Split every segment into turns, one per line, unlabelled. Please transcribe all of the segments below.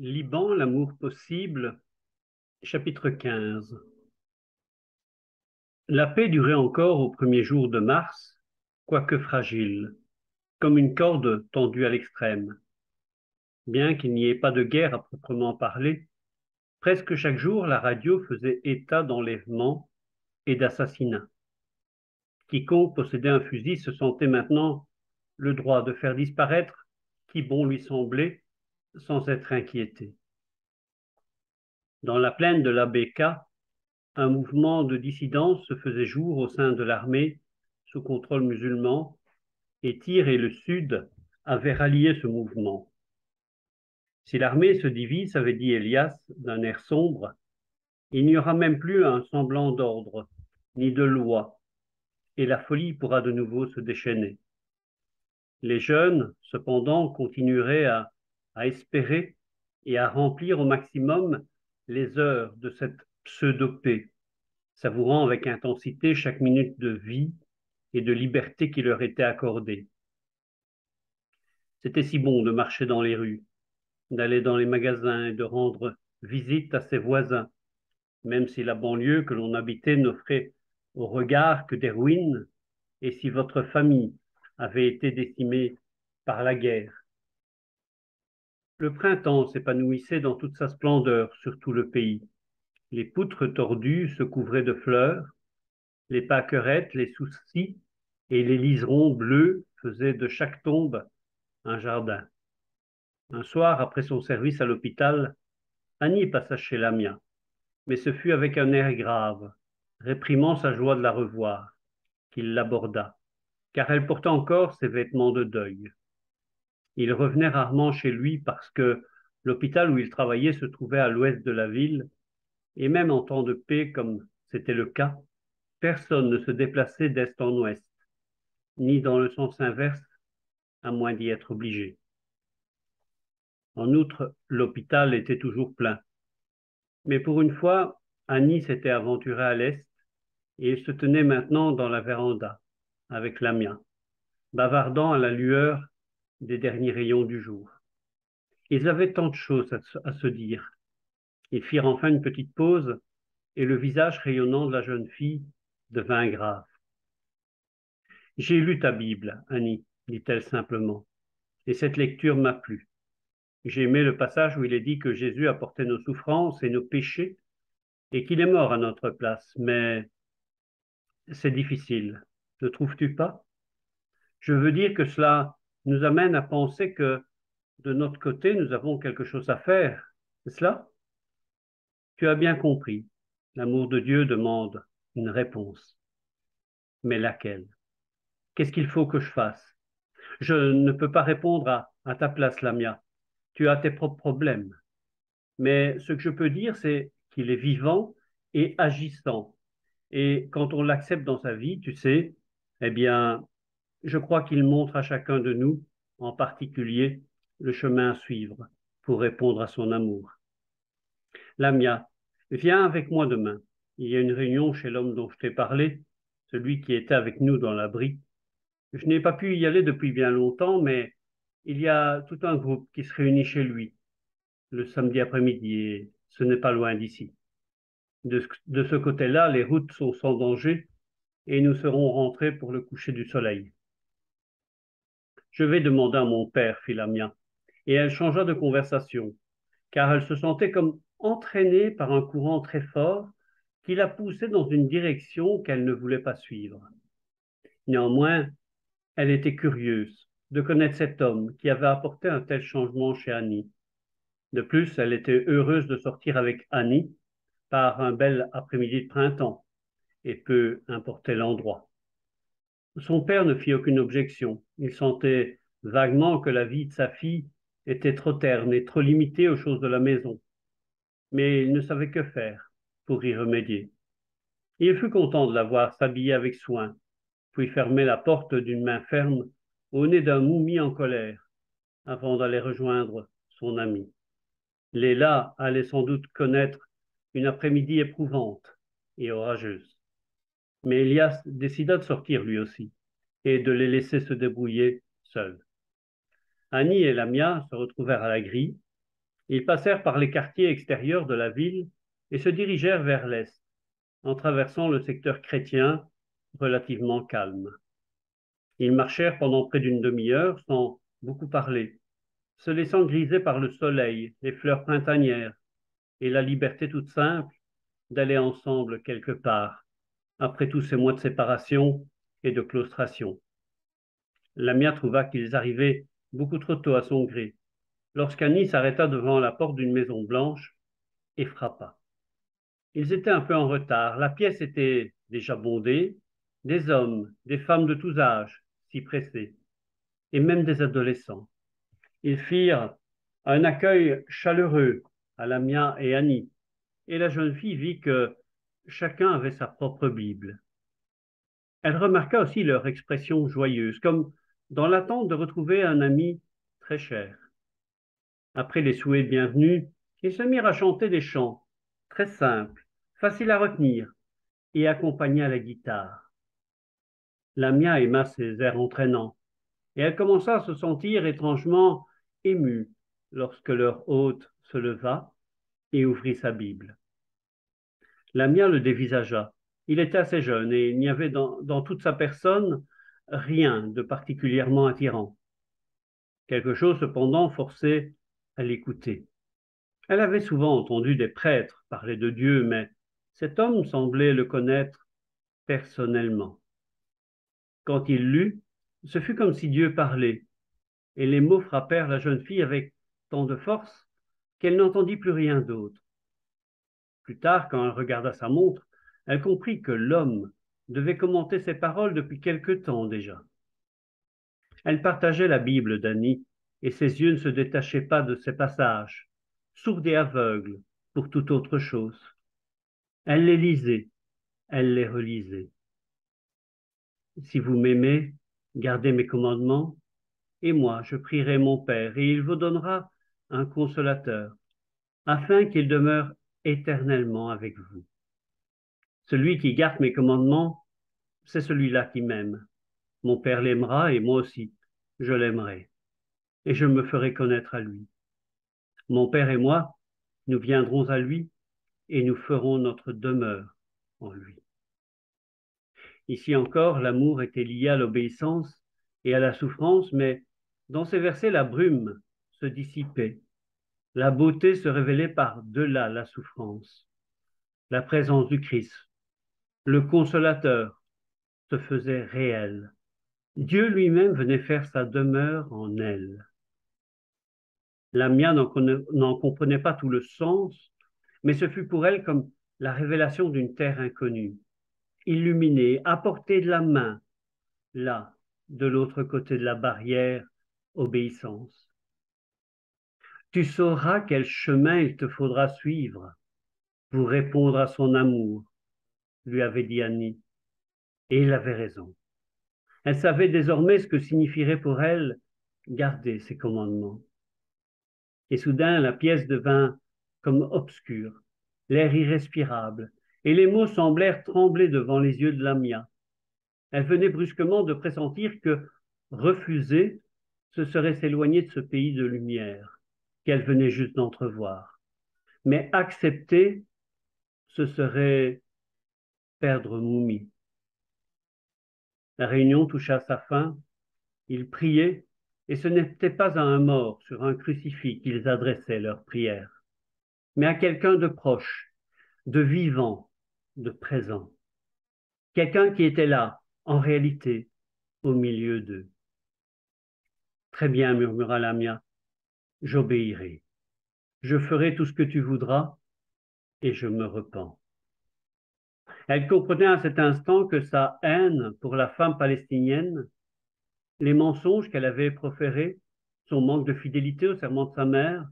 Liban, l'amour possible, chapitre 15. La paix durait encore aux premiers jours de mars, quoique fragile, comme une corde tendue à l'extrême. Bien qu'il n'y ait pas de guerre à proprement parler, presque chaque jour la radio faisait état d'enlèvements et d'assassinats. Quiconque possédait un fusil se sentait maintenant le droit de faire disparaître qui bon lui semblait, sans être inquiété. Dans la plaine de la Beka, un mouvement de dissidence se faisait jour au sein de l'armée sous contrôle musulman et Tyr et le Sud avaient rallié ce mouvement. Si l'armée se divise, avait dit Elias d'un air sombre, il n'y aura même plus un semblant d'ordre, ni de loi, et la folie pourra de nouveau se déchaîner. Les jeunes, cependant, continueraient à espérer et à remplir au maximum les heures de cette pseudo-paix, savourant avec intensité chaque minute de vie et de liberté qui leur était accordée. C'était si bon de marcher dans les rues, d'aller dans les magasins et de rendre visite à ses voisins, même si la banlieue que l'on habitait n'offrait au regard que des ruines, et si votre famille avait été décimée par la guerre. Le printemps s'épanouissait dans toute sa splendeur sur tout le pays. Les poutres tordues se couvraient de fleurs, les pâquerettes, les soucis et les liserons bleus faisaient de chaque tombe un jardin. Un soir, après son service à l'hôpital, Annie passa chez Lamia, mais ce fut avec un air grave, réprimant sa joie de la revoir, qu'il l'aborda, car elle portait encore ses vêtements de deuil. Il revenait rarement chez lui parce que l'hôpital où il travaillait se trouvait à l'ouest de la ville, et même en temps de paix, comme c'était le cas, personne ne se déplaçait d'est en ouest, ni dans le sens inverse, à moins d'y être obligé. En outre, l'hôpital était toujours plein. Mais pour une fois, Annie s'était aventurée à l'est et il se tenait maintenant dans la véranda avec Lamia, bavardant à la lueur des derniers rayons du jour. Ils avaient tant de choses à se dire. Ils firent enfin une petite pause et le visage rayonnant de la jeune fille devint grave. J'ai lu ta Bible, Annie, dit-elle simplement, et cette lecture m'a plu. J'ai aimé le passage où il est dit que Jésus a porté nos souffrances et nos péchés et qu'il est mort à notre place, mais c'est difficile, ne trouves-tu pas? Je veux dire que cela nous amène à penser que de notre côté, nous avons quelque chose à faire. C'est cela? Tu as bien compris. L'amour de Dieu demande une réponse. Mais laquelle? Qu'est-ce qu'il faut que je fasse? Je ne peux pas répondre à ta place, Lamia. Tu as tes propres problèmes. Mais ce que je peux dire, c'est qu'il est vivant et agissant. Et quand on l'accepte dans sa vie, tu sais, eh bien, je crois qu'il montre à chacun de nous, en particulier, le chemin à suivre pour répondre à son amour. Lamia, viens avec moi demain. Il y a une réunion chez l'homme dont je t'ai parlé, celui qui était avec nous dans l'abri. Je n'ai pas pu y aller depuis bien longtemps, mais il y a tout un groupe qui se réunit chez lui le samedi après-midi et ce n'est pas loin d'ici. De ce côté-là, les routes sont sans danger et nous serons rentrés pour le coucher du soleil. Je vais demander à mon père, fit Lamia, et elle changea de conversation, car elle se sentait comme entraînée par un courant très fort qui la poussait dans une direction qu'elle ne voulait pas suivre. Néanmoins, elle était curieuse de connaître cet homme qui avait apporté un tel changement chez Annie. De plus, elle était heureuse de sortir avec Annie par un bel après-midi de printemps, et peu importait l'endroit. Son père ne fit aucune objection. Il sentait vaguement que la vie de sa fille était trop terne et trop limitée aux choses de la maison, mais il ne savait que faire pour y remédier. Il fut content de la voir s'habiller avec soin, puis fermer la porte d'une main ferme au nez d'un mou mis en colère, avant d'aller rejoindre son ami. Léla allait sans doute connaître une après-midi éprouvante et orageuse. Mais Elias décida de sortir lui aussi et de les laisser se débrouiller seuls. Annie et Lamia se retrouvèrent à la grille Ils passèrent par les quartiers extérieurs de la ville et se dirigèrent vers l'est, en traversant le secteur chrétien relativement calme. Ils marchèrent pendant près d'une demi-heure sans beaucoup parler, se laissant griser par le soleil, les fleurs printanières et la liberté toute simple d'aller ensemble quelque part, après tous ces mois de séparation et de claustration. Lamia trouva qu'ils arrivaient beaucoup trop tôt à son gré, lorsqu'Annie s'arrêta devant la porte d'une maison blanche et frappa. Ils étaient un peu en retard, la pièce était déjà bondée, des hommes, des femmes de tous âges s'y pressaient, et même des adolescents. Ils firent un accueil chaleureux à Lamia et Annie, et la jeune fille vit que chacun avait sa propre Bible. Elle remarqua aussi leur expression joyeuse, comme dans l'attente de retrouver un ami très cher. Après les souhaits de bienvenue, ils se mirent à chanter des chants, très simples, faciles à retenir, et accompagnés à la guitare. Lamia aima ces airs entraînants, et elle commença à se sentir étrangement émue lorsque leur hôte se leva et ouvrit sa Bible. Lamia le dévisagea. Il était assez jeune et il n'y avait dans toute sa personne rien de particulièrement attirant. Quelque chose cependant forçait à l'écouter. Elle avait souvent entendu des prêtres parler de Dieu, mais cet homme semblait le connaître personnellement. Quand il lut, ce fut comme si Dieu parlait, et les mots frappèrent la jeune fille avec tant de force qu'elle n'entendit plus rien d'autre. Plus tard, quand elle regarda sa montre, elle comprit que l'homme devait commenter ses paroles depuis quelque temps déjà. Elle partageait la Bible d'Annie, et ses yeux ne se détachaient pas de ces passages, sourds et aveugles pour toute autre chose. Elle les lisait, elle les relisait. Si vous m'aimez, gardez mes commandements, et moi je prierai mon Père, et il vous donnera un consolateur, afin qu'il demeure éternellement avec vous. Celui qui garde mes commandements, c'est celui-là qui m'aime. Mon Père l'aimera, et moi aussi, je l'aimerai, et je me ferai connaître à lui. Mon Père et moi, nous viendrons à lui, et nous ferons notre demeure en lui. Ici encore, l'amour était lié à l'obéissance et à la souffrance, mais dans ces versets, la brume se dissipait. La beauté se révélait par-delà la souffrance. La présence du Christ, le consolateur, se faisait réel. Dieu lui-même venait faire sa demeure en elle. Lamia n'en comprenait pas tout le sens, mais ce fut pour elle comme la révélation d'une terre inconnue, illuminée, à portée de la main, là, de l'autre côté de la barrière, obéissance. Tu sauras quel chemin il te faudra suivre pour répondre à son amour, lui avait dit Annie, et il avait raison. Elle savait désormais ce que signifierait pour elle garder ses commandements. Et soudain, la pièce devint comme obscure, l'air irrespirable, et les mots semblèrent trembler devant les yeux de Lamia. Elle venait brusquement de pressentir que refuser, ce serait s'éloigner de ce pays de lumière qu'elle venait juste d'entrevoir. Mais accepter, ce serait perdre Moumi. La réunion toucha à sa fin, ils priaient, et ce n'était pas à un mort sur un crucifix qu'ils adressaient leurs prières, mais à quelqu'un de proche, de vivant, de présent. Quelqu'un qui était là, en réalité, au milieu d'eux. Très bien, murmura Lamia, j'obéirai. Je ferai tout ce que tu voudras, et je me repens. Elle comprenait à cet instant que sa haine pour la femme palestinienne, les mensonges qu'elle avait proférés, son manque de fidélité au serment de sa mère,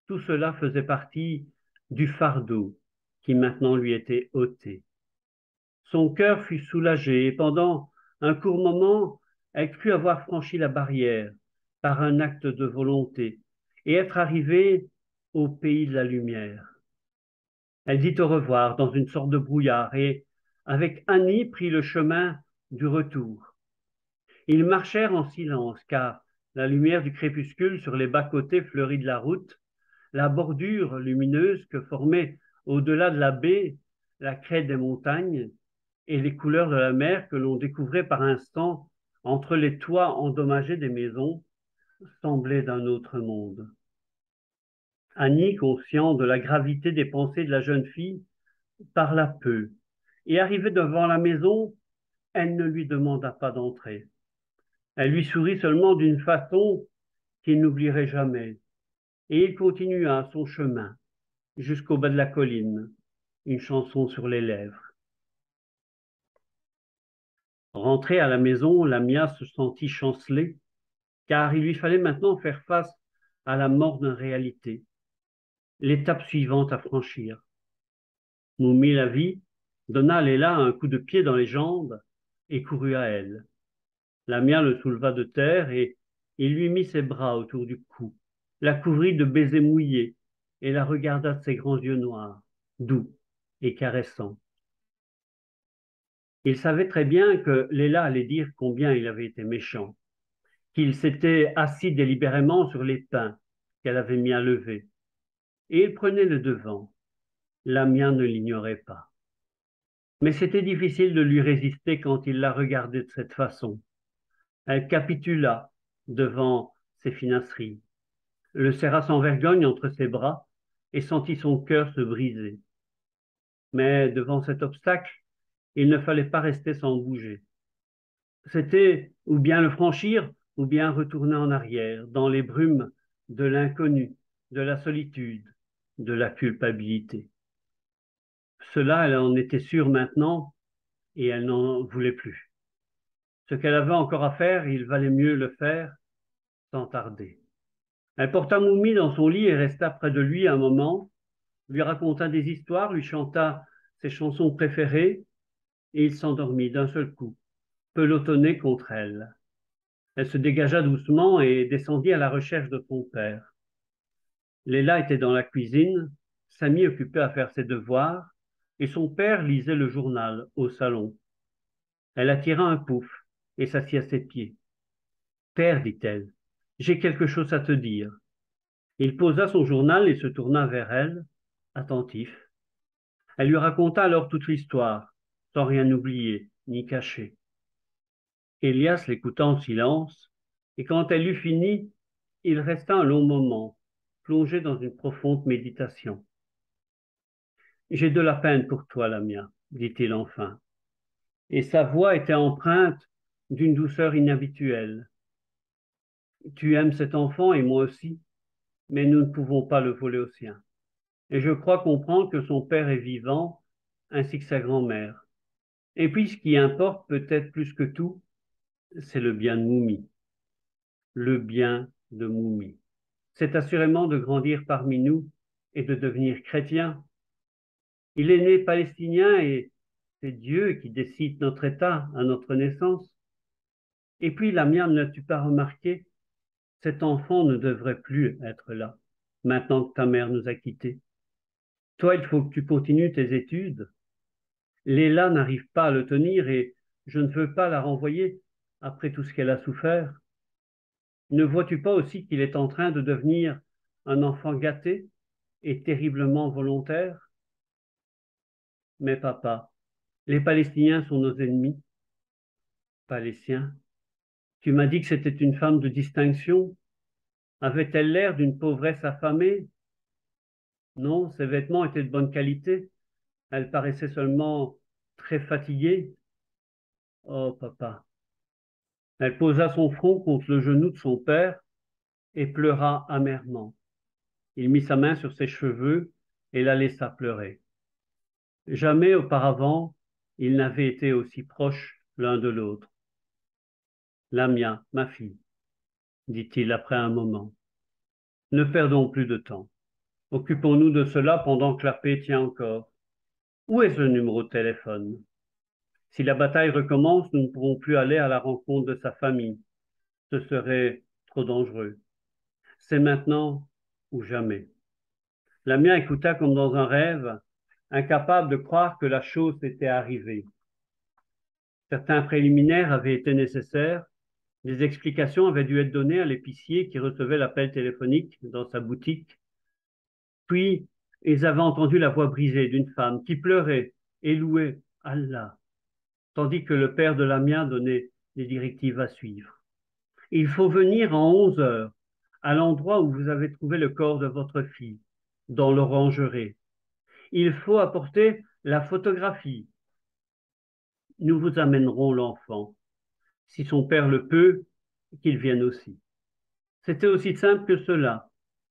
tout cela faisait partie du fardeau qui maintenant lui était ôté. Son cœur fut soulagé et pendant un court moment, elle crut avoir franchi la barrière par un acte de volonté et être arrivée au pays de la lumière. Elle dit au revoir dans une sorte de brouillard et, avec Annie, prit le chemin du retour. Ils marchèrent en silence car la lumière du crépuscule sur les bas-côtés fleuris de la route la bordure lumineuse que formait au-delà de la baie la crête des montagnes et les couleurs de la mer que l'on découvrait par instants entre les toits endommagés des maisons semblaient d'un autre monde. Annie, conscient de la gravité des pensées de la jeune fille, parla peu, et arrivée devant la maison, elle ne lui demanda pas d'entrer. Elle lui sourit seulement d'une façon qu'il n'oublierait jamais, et il continua son chemin jusqu'au bas de la colline, une chanson sur les lèvres. Rentrée à la maison, Lamia se sentit chancelée, car il lui fallait maintenant faire face à la mort d'une réalité, l'étape suivante à franchir. Moumi la vit, donna à Léla un coup de pied dans les jambes et courut à elle. Lamia le souleva de terre et il lui mit ses bras autour du cou, la couvrit de baisers mouillés et la regarda de ses grands yeux noirs, doux et caressants. Il savait très bien que Léla allait dire combien il avait été méchant, qu'il s'était assis délibérément sur les pains qu'elle avait mis à lever, et il prenait le devant. Lamia ne l'ignorait pas. Mais c'était difficile de lui résister quand il la regardait de cette façon. Elle capitula devant ses finasseries, le serra sans vergogne entre ses bras et sentit son cœur se briser. Mais devant cet obstacle, il ne fallait pas rester sans bouger. C'était ou bien le franchir, ou bien retourner en arrière, dans les brumes de l'inconnu, de la solitude, de la culpabilité. Cela, elle en était sûre maintenant, et elle n'en voulait plus. Ce qu'elle avait encore à faire, il valait mieux le faire sans tarder. Elle porta Moumi dans son lit et resta près de lui un moment, lui raconta des histoires, lui chanta ses chansons préférées, et il s'endormit d'un seul coup, pelotonné contre elle. Elle se dégagea doucement et descendit à la recherche de son père. Léla était dans la cuisine, Samy occupé à faire ses devoirs, et son père lisait le journal au salon. Elle attira un pouf et s'assit à ses pieds. Père, dit-elle, j'ai quelque chose à te dire. Il posa son journal et se tourna vers elle, attentif. Elle lui raconta alors toute l'histoire, sans rien oublier ni cacher. Elias l'écouta en silence, et quand elle eut fini, il resta un long moment, plongé dans une profonde méditation. J'ai de la peine pour toi, Lamia, dit-il enfin, et sa voix était empreinte d'une douceur inhabituelle. Tu aimes cet enfant et moi aussi, mais nous ne pouvons pas le voler au sien. Et je crois comprendre que son père est vivant, ainsi que sa grand-mère. Et puis ce qui importe peut-être plus que tout, c'est le bien de Moumi. Le bien de Moumi. C'est assurément de grandir parmi nous et de devenir chrétien. Il est né palestinien et c'est Dieu qui décide notre état à notre naissance. Et puis, la mienne, n'as-tu pas remarqué? Cet enfant ne devrait plus être là, maintenant que ta mère nous a quittés. Toi, il faut que tu continues tes études. Léla n'arrive pas à le tenir et je ne veux pas la renvoyer après tout ce qu'elle a souffert. Ne vois-tu pas aussi qu'il est en train de devenir un enfant gâté et terriblement volontaire? Mais papa, les Palestiniens sont nos ennemis. Palestiniens, tu m'as dit que c'était une femme de distinction. Avait-elle l'air d'une pauvresse affamée? Non, ses vêtements étaient de bonne qualité. Elle paraissait seulement très fatiguée. Oh, papa. Elle posa son front contre le genou de son père et pleura amèrement. Il mit sa main sur ses cheveux et la laissa pleurer. Jamais auparavant, ils n'avaient été aussi proches l'un de l'autre. Lamia, ma fille, dit-il après un moment, ne perdons plus de temps. Occupons-nous de cela pendant que la paix tient encore. Où est ce numéro de téléphone? Si la bataille recommence, nous ne pourrons plus aller à la rencontre de sa famille. Ce serait trop dangereux. C'est maintenant ou jamais. Lamia écouta comme dans un rêve, incapable de croire que la chose était arrivée. Certains préliminaires avaient été nécessaires, des explications avaient dû être données à l'épicier qui recevait l'appel téléphonique dans sa boutique, Puis, ils avaient entendu la voix brisée d'une femme qui pleurait et louait Allah, tandis que le père de Lamia donnait les directives à suivre. Il faut venir en 11 heures à l'endroit où vous avez trouvé le corps de votre fille, dans l'orangerie. Il faut apporter la photographie. Nous vous amènerons l'enfant. Si son père le peut, qu'il vienne aussi. C'était aussi simple que cela,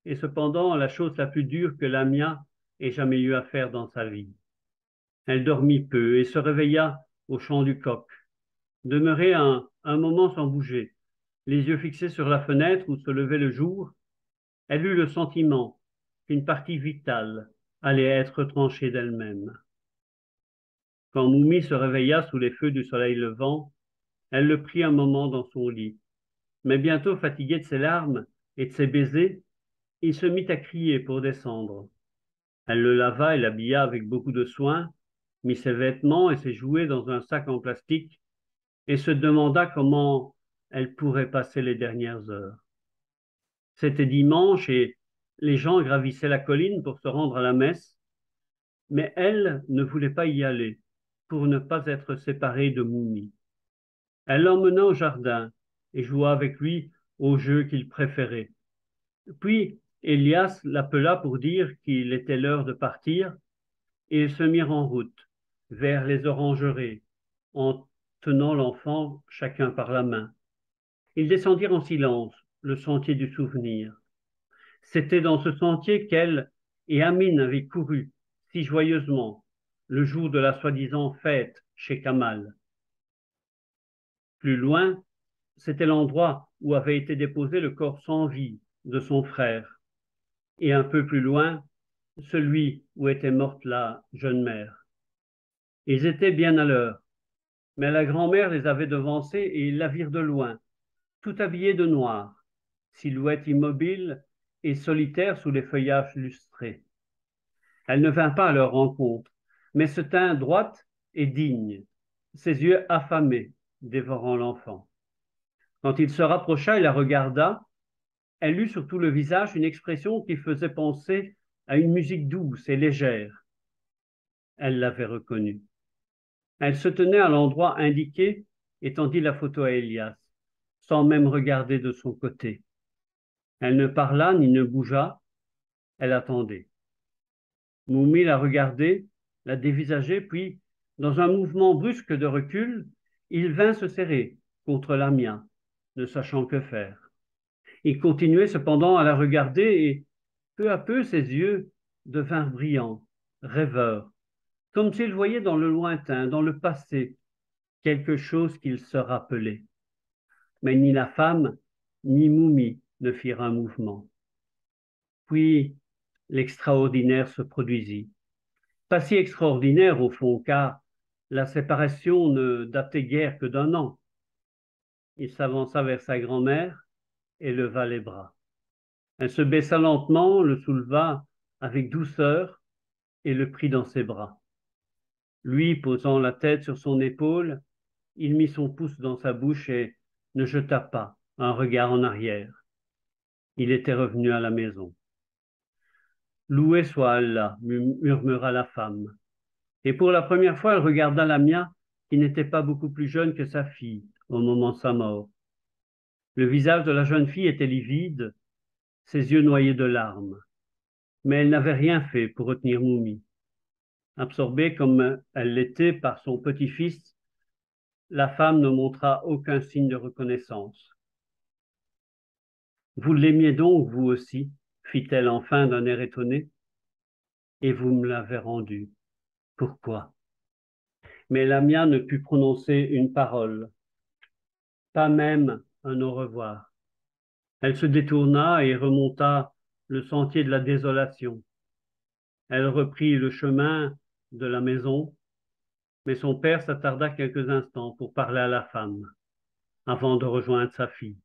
et cependant la chose la plus dure que Lamia ait jamais eu à faire dans sa vie. Elle dormit peu et se réveilla au chant du coq. Demeurait un moment sans bouger, les yeux fixés sur la fenêtre où se levait le jour, elle eut le sentiment qu'une partie vitale allait être tranchée d'elle-même. Quand Moumi se réveilla sous les feux du soleil levant, elle le prit un moment dans son lit. Mais bientôt, fatigué de ses larmes et de ses baisers, il se mit à crier pour descendre. Elle le lava et l'habilla avec beaucoup de soin, mit ses vêtements et ses jouets dans un sac en plastique et se demanda comment elle pourrait passer les dernières heures. C'était dimanche et les gens gravissaient la colline pour se rendre à la messe, mais elle ne voulait pas y aller pour ne pas être séparée de Moumi. Elle l'emmena au jardin et joua avec lui au jeu qu'il préférait. Puis Elias l'appela pour dire qu'il était l'heure de partir et ils se mirent en route vers les orangeries en tenant l'enfant chacun par la main. Ils descendirent en silence le sentier du souvenir. C'était dans ce sentier qu'elle et Amine avaient couru si joyeusement le jour de la soi-disant fête chez Kamal. Plus loin, c'était l'endroit où avait été déposé le corps sans vie de son frère, et un peu plus loin, celui où était morte la jeune mère. Ils étaient bien à l'heure, mais la grand-mère les avait devancés et ils la virent de loin, tout habillée de noir, silhouette immobile et solitaire sous les feuillages lustrés. Elle ne vint pas à leur rencontre, mais se tint droite et digne, ses yeux affamés, dévorant l'enfant. Quand il se rapprocha et la regarda, elle eut sur tout le visage une expression qui faisait penser à une musique douce et légère. Elle l'avait reconnue. Elle se tenait à l'endroit indiqué et tendit la photo à Elias, sans même regarder de son côté. Elle ne parla ni ne bougea, elle attendait. Moumi la regardait, la dévisageait, puis, dans un mouvement brusque de recul, il vint se serrer contre la mienne, ne sachant que faire. Il continuait cependant à la regarder et, peu à peu, ses yeux devinrent brillants, rêveurs, comme s'il voyait dans le lointain, dans le passé, quelque chose qu'il se rappelait. Mais ni la femme, ni Moumi ne firent un mouvement. Puis, l'extraordinaire se produisit. Pas si extraordinaire au fond, car la séparation ne datait guère que d'un an. Il s'avança vers sa grand-mère et leva les bras. Elle se baissa lentement, le souleva avec douceur et le prit dans ses bras. Lui, posant la tête sur son épaule, il mit son pouce dans sa bouche et ne jeta pas un regard en arrière. Il était revenu à la maison. Loué soit Allah, murmura la femme. Et pour la première fois, elle regarda Lamia, qui n'était pas beaucoup plus jeune que sa fille au moment de sa mort. Le visage de la jeune fille était livide, ses yeux noyés de larmes. Mais elle n'avait rien fait pour retenir Moumi. Absorbée comme elle l'était par son petit-fils, la femme ne montra aucun signe de reconnaissance. Vous l'aimiez donc, vous aussi, fit-elle enfin d'un air étonné, et vous me l'avez rendu. Pourquoi? Mais Lamia ne put prononcer une parole, pas même un au revoir. Elle se détourna et remonta le sentier de la désolation. Elle reprit le chemin de la maison, mais son père s'attarda quelques instants pour parler à la femme, avant de rejoindre sa fille.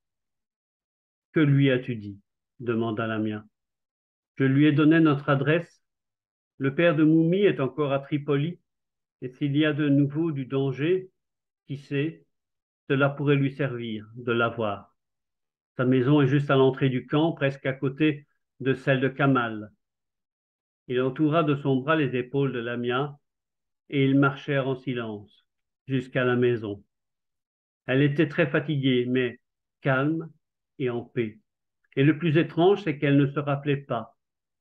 Que lui as-tu dit? Demanda Lamia. Je lui ai donné notre adresse. Le père de Moumi est encore à Tripoli, et s'il y a de nouveau du danger, qui sait, cela pourrait lui servir de l'avoir. Sa maison est juste à l'entrée du camp, presque à côté de celle de Kamal. Il entoura de son bras les épaules de Lamia et ils marchèrent en silence jusqu'à la maison. Elle était très fatiguée, mais calme et en paix. Et le plus étrange, c'est qu'elle ne se rappelait pas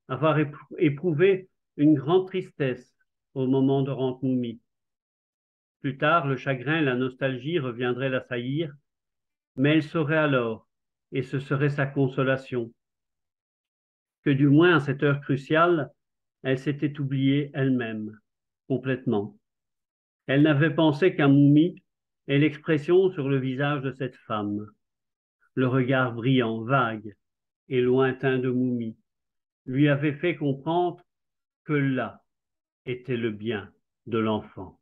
avoir éprouvé une grande tristesse au moment de Rentmoumi. Plus tard, le chagrin et la nostalgie reviendraient l'assaillir, mais elle saurait alors, et ce serait sa consolation, que du moins à cette heure cruciale, elle s'était oubliée elle-même, complètement. Elle n'avait pensé qu'à Moumi et l'expression sur le visage de cette femme, le regard brillant, vague et lointain de Moumi, lui avait fait comprendre que là était le bien de l'enfant.